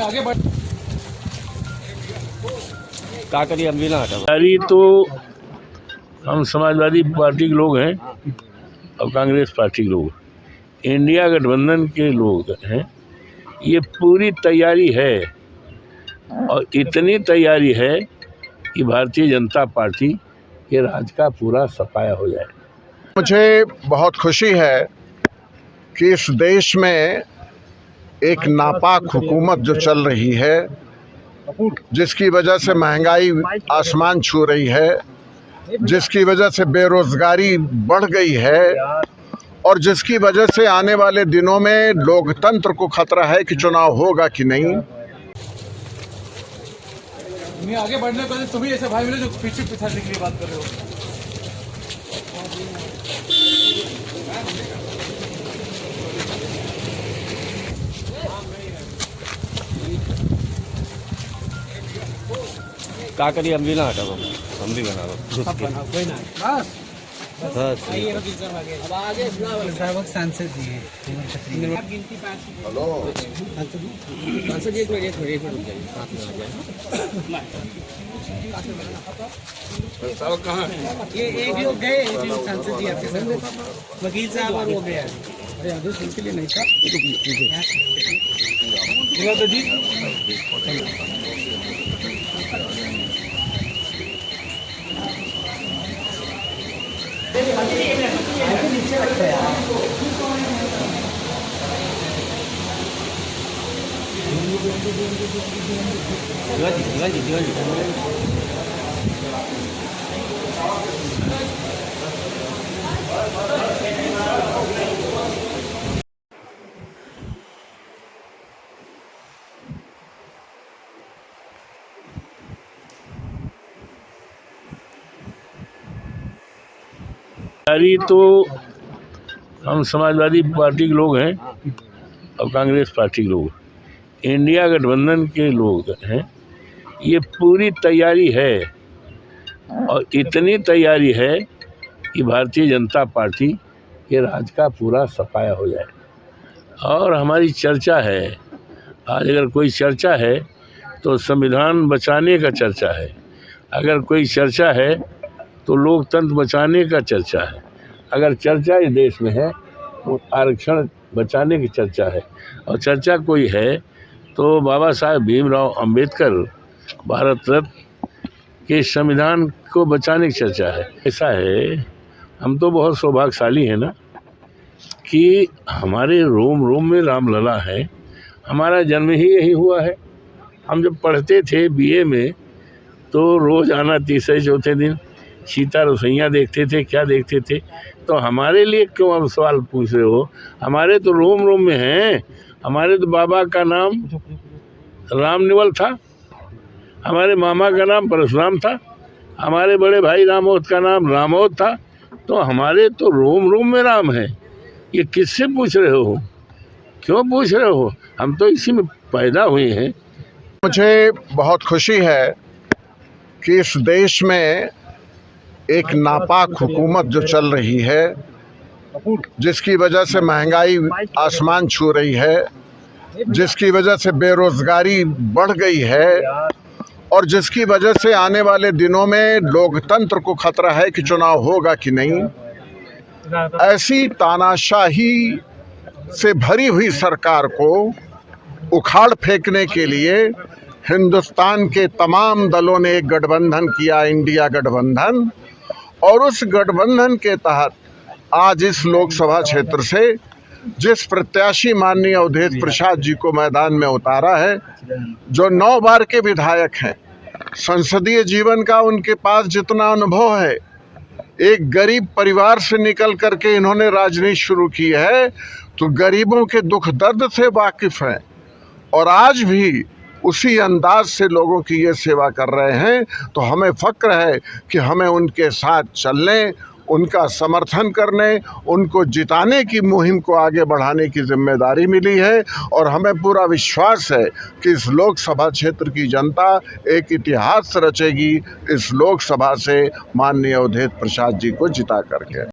आगे बढ़ का करिए हम भी ना हटा। यारी तो हम समाजवादी पार्टी के लोग हैं और कांग्रेस पार्टी के लोग, इंडिया गठबंधन के लोग हैं। ये पूरी तैयारी है और इतनी तैयारी है कि भारतीय जनता पार्टी के राज का पूरा सफाया हो जाए। मुझे बहुत खुशी है कि इस देश में एक नापाक हुकूमत जो चल रही है, जिसकी वजह से महंगाई आसमान छू रही है, जिसकी वजह से बेरोजगारी बढ़ गई है और जिसकी वजह से आने वाले दिनों में लोकतंत्र को खतरा है कि चुनाव होगा कि नहीं। आगे बढ़ने को तुम ही ऐसे भाई मिले जो पीछे पिछाड़ने के लिए बात कर रहे हो। का करिए हम भी ना हटा, हम भी बना दो बस। सांसद जी हेलो, सांसद जी एक मिनट रुक जाइए, साथ में आ जाए। कहाँ है? ये एक लोग गए सांसद जी आपके साथ, वकील साहब और वो गया। अरे आदेश उनके लिए नहीं था तो जी। यारी तो हम समाजवादी पार्टी के लोग हैं और कांग्रेस पार्टी के लोग, इंडिया गठबंधन के लोग हैं। ये पूरी तैयारी है और इतनी तैयारी है कि भारतीय जनता पार्टी के राज का पूरा सफाया हो जाए। और हमारी चर्चा है, आज अगर कोई चर्चा है तो संविधान बचाने का चर्चा है, अगर कोई चर्चा है तो लोकतंत्र बचाने का चर्चा है, अगर चर्चा इस देश में है तो आरक्षण बचाने की चर्चा है, और चर्चा कोई है तो बाबा साहेब भीमराव अंबेडकर भारत रत्न के संविधान को बचाने की चर्चा है। ऐसा है, हम तो बहुत सौभाग्यशाली हैं ना कि हमारे रोम रोम में रामलला है, हमारा जन्म ही यही हुआ है। हम जब पढ़ते थे बीए में तो रोज़ आना तीसरे चौथे दिन सीता रसोइयाँ देखते थे, क्या देखते थे। तो हमारे लिए क्यों आप सवाल पूछ रहे हो? हमारे तो रोम रोम में हैं। हमारे तो बाबा का नाम रामनिवल था, हमारे मामा का नाम परशुराम था, हमारे बड़े भाई रामोद का नाम रामोद था। तो हमारे तो रोम रोम में राम है। ये किससे पूछ रहे हो? क्यों पूछ रहे हो? हम तो इसी में पैदा हुए हैं। मुझे बहुत खुशी है कि इस देश में एक नापाक हुकूमत जो चल रही है, जिसकी वजह से महंगाई आसमान छू रही है, जिसकी वजह से बेरोजगारी बढ़ गई है और जिसकी वजह से आने वाले दिनों में लोकतंत्र को खतरा है कि चुनाव होगा कि नहीं। ऐसी तानाशाही से भरी हुई सरकार को उखाड़ फेंकने के लिए हिंदुस्तान के तमाम दलों ने एक गठबंधन किया, इंडिया गठबंधन। और उस गठबंधन के तहत आज इस लोकसभा क्षेत्र से जिस प्रत्याशी माननीय अवधेश प्रसाद जी को मैदान में उतारा है, जो 9 बार के विधायक हैं, संसदीय जीवन का उनके पास जितना अनुभव है, एक गरीब परिवार से निकल करके इन्होंने राजनीति शुरू की है, तो गरीबों के दुख दर्द से वाकिफ हैं और आज भी उसी अंदाज से लोगों की ये सेवा कर रहे हैं। तो हमें फ़क्र है कि हमें उनके साथ चलने, उनका समर्थन करने, उनको जिताने की मुहिम को आगे बढ़ाने की जिम्मेदारी मिली है। और हमें पूरा विश्वास है कि इस लोकसभा क्षेत्र की जनता एक इतिहास रचेगी इस लोकसभा से माननीय अवधेश प्रसाद जी को जिता करके।